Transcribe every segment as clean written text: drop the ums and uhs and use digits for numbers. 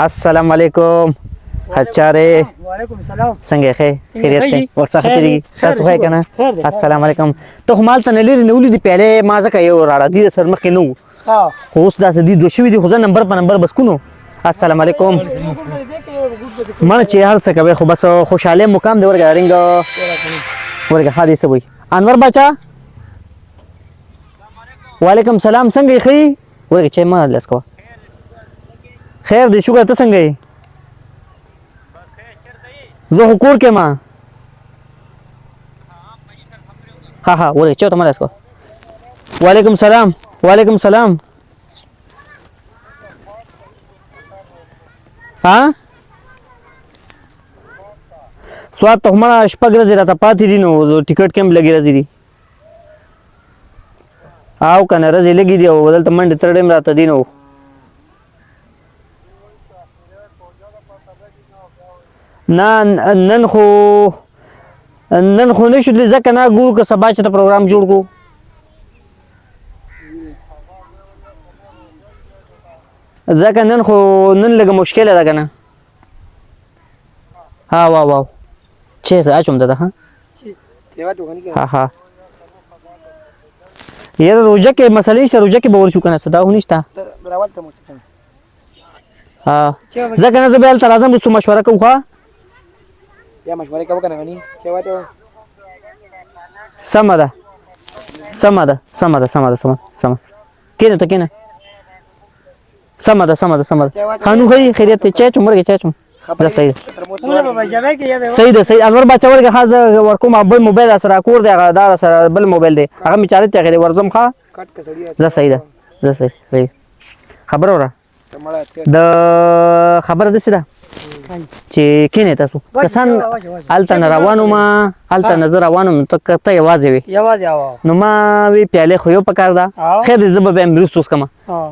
السلام علیکم خچاره وعلیکم السلام څنګه ښه خیریت دی ورڅخه تیریږي تاسو ښه کنه السلام علیکم ته مال ته نه لري نه ولې دی پیاله ما ځکه یو راړه دي سر مخکې نو خو اوس داسې دي دوه شوي دي خو زه نمبر په نمبر بس کونو السلام علیکم مانه چې هر څه کوي خو بس خوشاله مقام دی ورګه رنګ ورګه حادثه وي انور بچا وعلیکم سلام څنګه ښه ورګه چې ما لاس کو خیر دی شکر ته څنګه یې زه کور کې ما ها ورګه چې ته ما لاس کو وعلیکم سلام وعلیکم سلام ها سواد ته ما شپږ ورځې راته پاتې دي نو ټیکټ کم لګي راځي دي او کنه ورځې لګي دي او دلته منډه تر ډیم راته دي نو نه نن خو نشو دي ځکه نه ګورو که سبا چې ته پروګرام جوړ کو ځکه نن لږه مشکله ده که نه ها واو چې څه اچوم ده ها یاره روژه کې مسلې شته روژه کې به ورشو که نه څه دا خو نشته ها ځکه نه زه بیا هلته راځم وروستو مشوره کوو ښه یا مشورې کوو که نه غني چې واته سمه ده کېنه ته کېنه سمه ده خانو خی خیریت دی چای چوم ورګه چای چوم دا صحیح ده صحیح انور بچا ورګه حاضر ورکوم بل موبایل سره کور دی هغه دا سره بل موبایل دی هغه می چارې ته غیر ورزم ښه دا صحیح ده صحیح خبر اوره د خبره دسه ده چې کینه تاسو کسان الته روانو ما الته نظر روانو ته کته یوازې نو ما وی پیاله خو یو پکار ده خیر زب به امرستوس کما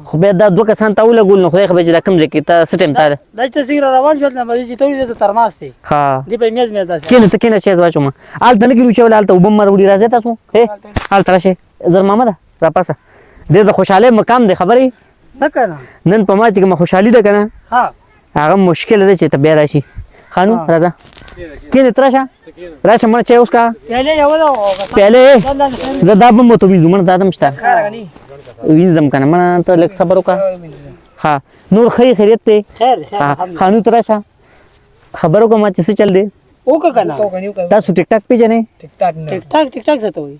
خو به دا دوه کسان ته ولګول نو خو خبر چې دا کم ځکه ته سټیم تا دا چې سیګر روان شول نه به چې ټول دې ترماسته ها دې په میز داسې کینه چې واچو ما الته نه کیږي چې الته وبم مروړي راځي تاسو الته راشه زر محمد را پاسه دې خوشاله مقام دی خبرې نه کنه نن په ما چې ما خوشحالي ده کنه ها هغه مشکل ده چې ته بیا راشي خانو راځه کینه تراشه راشه ما چې اوس کا پیاله زه دا به مو ته وینم دا دم شته وینم کنه ما ته لک صبر وکا ها نور خیریت ته خیر خانو تراشه خبرو کوم چې څه چل دی او کنه تاسو ټیک ټاک پیژنې ټیک ټاک څه ته وي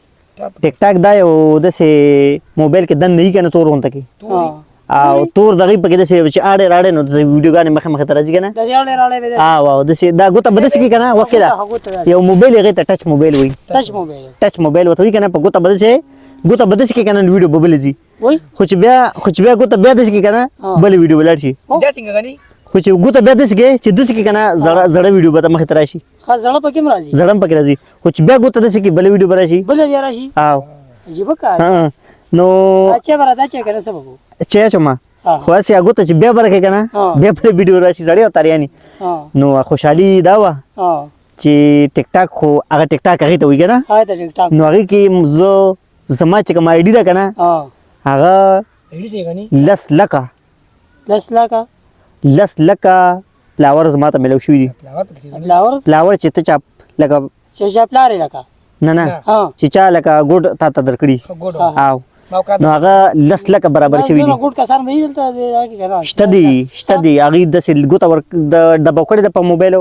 ټیک ټاک دا یو د سه موبایل کې دن نه کنه تور هونته کې او تور دغه پکې د سه چې اړه نو د ویډیوګانې مخه ته راځي کنه د اړه واو د سه دا ګوته بدس کې کنه وکه دا یو موبایل هغه ته ټچ موبایل وای ټچ موبایل وته کنه په ګوته بدس کې کنه ویډیو ببل زی خو چې بیا ګوته بیا دس کې کنه بل ویډیو بلار شي دا څنګه غني خو چې ګوته بیا دس کې چې دس کې کنه زړه ویډیو به مخه ته راشي ها زړه پکې راځي خو چې بیا ګوته دس کې بل ویډیو براشي او عجیب کار نو اچھا برا چې کنه سبب چې چما خو چې هغه ته چې بیا برکه کنه بیا په ویډیو راشي زړی او تاریانی نو خوشحالي دا و چې ټیک ټاک خو هغه ټیک ټاک هغه ته وی کنه نو هغه کې زما چې کوم آی ډی دا کنه هغه لس لکه فلاور زما ته ملو شوی دي فلاور چې ته چاپ لکه چې چاپ لاري لکه نه چې چا لکه ګډ تا ته درکړي او نو هغه لس لکه برابر شوی دي شته دي هغه د سل ګوت ور د ډبو کړی د په موبایل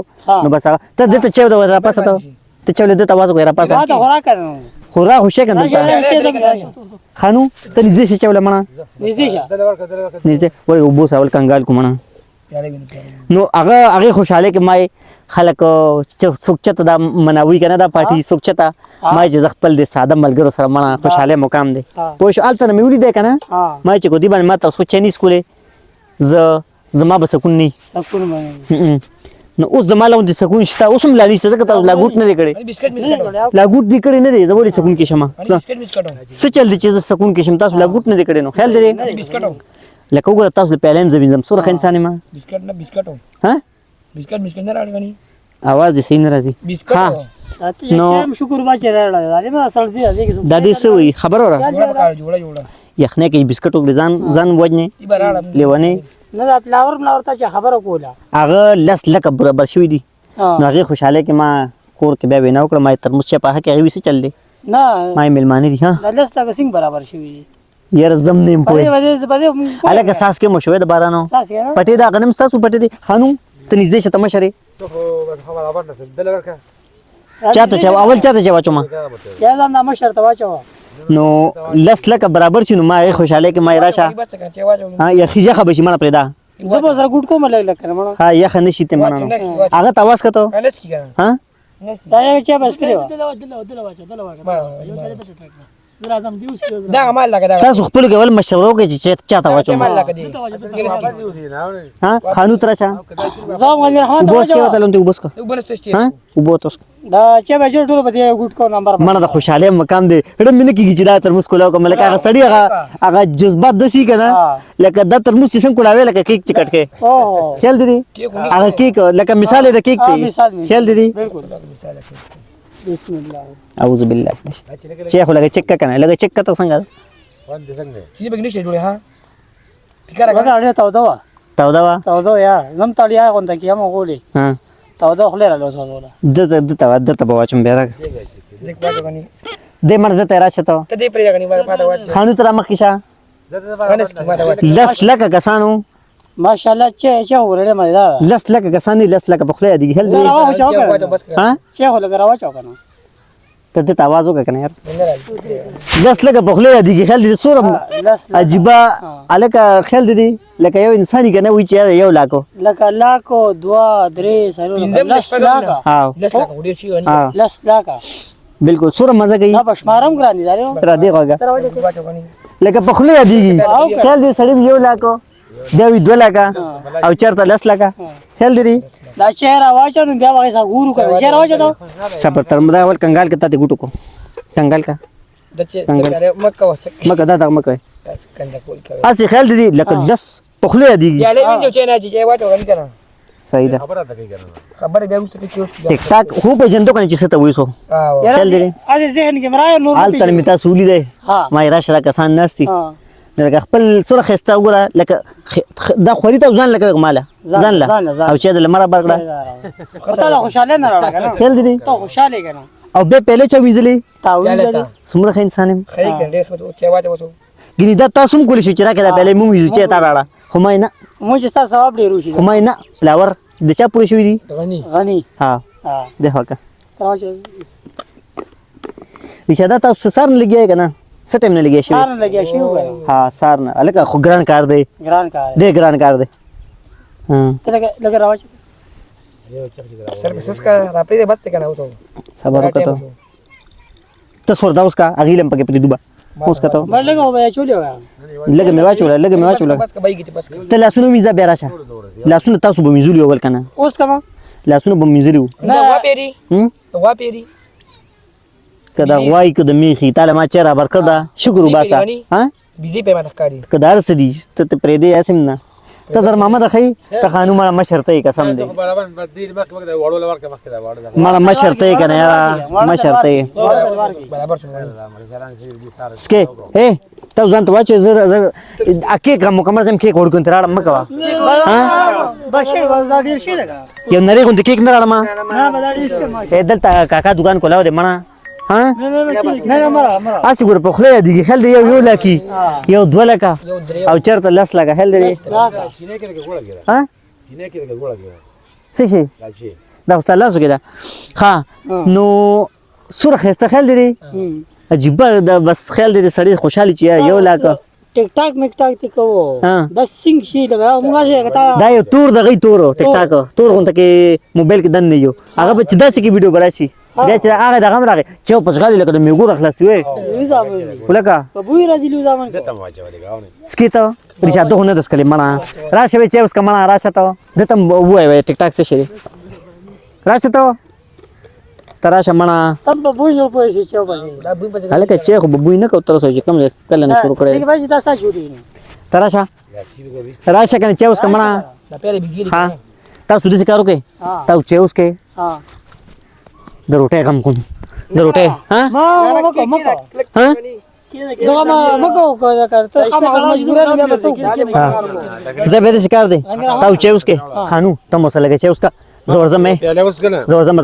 نو بس ته دته چې د ورا پاسه ته چولې د تواز غیره پاسه خورا خوشی کنه خانو ته نږدې شې چولې مړه نږدې وای وبو سوال کنګال کومه نو هغه خوشاله کې مای خلک سوکچت دا مناوي کنه دا پارټي سوکچتا ما چې خپل د ساده ملګرو سره مړه خوشاله مقام دی پوه شو الته مې ولې ده کنه ما چې کو دی باندې ما تاسو چینی سکولې زما به سکون نه نو اوس زما له دې سکون شته اوس هم لالي شته ځکه لا ګوت نه دی کړي لا ګوت دی کړي نه دی زه ولې سکون کې شمه څه چل دي چې سکون کې شم تاسو لا ګوت نه دی کړي نو خیال دی لکه وګوره تاسو په پهلم زبینم سره انسان ما بسکټ ها بسکټ نه راړي غني आवाज دې سین راځي ها نو شکر با چې راړي دا ما سړځي راځي د دې سوې خبر اوره جوړه یخنه کې بسکټ وګ ځان وځنه لیونه نه دا پلاور ته چې خبره کوله هغه لس لکه برابر شوي دي نو هغې خوشحالۍ کې ما کور کې بیا وینا وکړه ما یې ترموز چې په هغه کې هغې وي څه چل دی نه ما یې میلمانه دي ها دا لس لکه څنګه برابر شوي یاره زم نه یم پوهې بده هلکه ساس کې مو شوی د بارانو ساس کې نه پټې د هغه نم ستاسو پټې دي خانوم ته نږدې شه ته مشر یې ته خو بس خبر خبر نه دل ورکه چاته چې اول چاته چې واچوم یا ځان د مشر ته واچوه نو لس لکه برابر شي نو ما هغې خوشحالۍ کې ما یې راشه بس څنګه چې واجو ها یخه به شي مړه پرېږده زه به سره ګوټ کوم لګ لګ کړم ها یخه نه شي ته منه هغه ته اواز کته الس کی کنه ها دا یو چې بس کړو دا عمل لګا دا تاسو خپل کې ول مشوره وکړئ چې چاته واچوم عمل لګا دي ها خانو تر راشه زه غوړم رحمان ته وبوس کې واچوه وته لون ته وبوس کا وبنه ته ها وبوس دا چې به جوړ ټول به دی ګوټ کو نمبر منه د خوشاله مقام دی هډه مینه کیږي چې دا ترموز کولاو کوم لکه هغه سړی هغه جذبات دسی کنه لکه دا ترموز چې څنګه کولاوي لکه کیک چکټ کې اوه خیال دی هغه کیک لکه مثال د کیک دی خیال دی بالکل بسم الله اعوذ بالله چې خو لکه چک کنه لکه چک ته څنګه چې به نشي جوړه ها فکر وګا اړه تا دا تاودا یا زم تړیا غونډه کیه مغولي ها تاودا خلره له تاودا د بواچم بیا دیک واجو غني دې مرده ته راشه ته ته دې پرې غني ما پاته واجو خانو تر مخ کیشه ونس کی ما ته واجو لس لکه کسانو ماشاءالله چې ورله مې دا لس لکه کسانې لس لکه په خله دی هل دی واجو بس ها چې هو لګرا واچو کنه ته ته आवाज وکړه کنه یار نه لس لکه په خله دی خل دی سورم لس عجيبه الکه خل دی لکه یو انساني کنه وی چې یو لاکو لکه لاکو 2 3 سلو لس لاکا ها لس لا وډیر شي غني ها لس لاکا بالکل سورم مزه کوي دا بشمارم ګرانی دارو تر دې غوګه واجو غني لکه په خله دی خل دی سړی یو لاکو دی 2 لاکا او چرته لس لاکا خل دی دا شهر واچو نو بیا وای سا ګورو کنه شهر واچو ته سپر تر مدا ول کنګال کته ته ګټو کو کنګال کا د چې مکه وسک مکه دا مکه کنده کول کوي اسی خیال دی لکه لس په خله دی یا له وینځو چې نه چې واجو غني کنه صحیح ده خبره بیا وسته کې ټیک ټاک هو په جندو کنه چې څه ته وېسو ها یاره خیال دی اځه ذهن کې مرای نور حال تر میتا سولې ده ها ما راشه را کسان ناشتي ها لکه خپل سره خسته وګوره لکه دا خوري ته ځان لکه مالا ځان لا او چې د لمر برګړه خدای له خوشاله نه راړه کنه خیال دی ته خوشاله کنه او به پهله چا ویزلې تاویل سمره انسان خی کنده چې واجو وسو ګینه دا تاسو هم کولی شئ چې راکړه پهله مو ویزو چې تا راړه خو ما نه مو چې تاسو ثواب ډیر وشي خو ما نه فلاور د چا پوری شوی دی غني غني ها ها ده هکا تراشه اشاده تاسو سر نه لګیای کنه څه ټیم نه لګیای شي سار لګیا شي وګره ها سر نه الکه خو ګران کار دی ګران کار ډېر ګران کار دی ها ته لګا راوچ سر بسوس کا را پرې بس کنه وسو صبر وکړه ته سور دا اوس کا اغیلم پکې پدې دوبا اوس کا ته مړ لګا وبیا چولیو لګ می واچول بس کا بایګی بس ته لاسونو میزه بیا راشه لاسونو تاسو به میزولي اول کنه اوس کما لاسونو به میزولي دا وا پیری وا پیری کدا وای کدا میخي تعالی ما چیرې برکړه دا شکر وباسا ها بيزي په ما تخکاری کدار سدي ته پرې دې اسم نه ته زر محمد اخی ته خانو ما مشرته قسم دې ما مشرته کنه یار مشرته برابر شو سکه اے ته ځان ته واچې زر اکی کوم مکمل زم کیک ورکون تر اړه مکوا ها بشه وځه ډیر شي لګا یو نری غون کیک نه راړم نه بدا ډیر شي ما اے دلته کاکا دکان کولاو دې مړه ها نه مړه اسی ګور په خله دی خل دی یو لکی یو دو لکا او چرته لس لکا خل دی ها څه شي دا اوس الله سګه ها نو سور خسته خل دی عجیب دا بس خیال دی سړی خوشحالي چې یو لکا ټیک ټاک میک ټاک تی کو ها بس سنگ شي لګا موږ څه کتا دا یو تور دغه تور ټیک ټاک تور غونته کې موبایل کې دن نه یو هغه به چې داسې کې ویډیو بلا شي بیا چې هغه دغه مرغه چې په ځغالي لکه د میګور خلاص وي ولکه په بوی راځي لو ځامن سکیته رشاد دغه داس کلی مړه راشه به چې اوس کمنه راشه ته دته وای ټیک ټاک څه شي راشه ته تراشه مړه تم په بوی جوړ پوي شي چې وباسي دا بوی په هلکه چې خو بوی نه کو تر اوسه چې کم کله نه شروع کړی دغه باندې تاسو شروع دي تراشه راشه کنه چې اوس کمنه دا پیری بيګی ها تاسو دې کارو کې تاسو چې اوس کې ها د روټه غم کوم د روټه ها ما ها Dogma mako करते हम मजबूर है मैं बस हाँ जब ऐसे कर दे ताऊ चे उसके खानू तमोसा लगे चे उसका जोर जमे याले उसका ना जोर जमे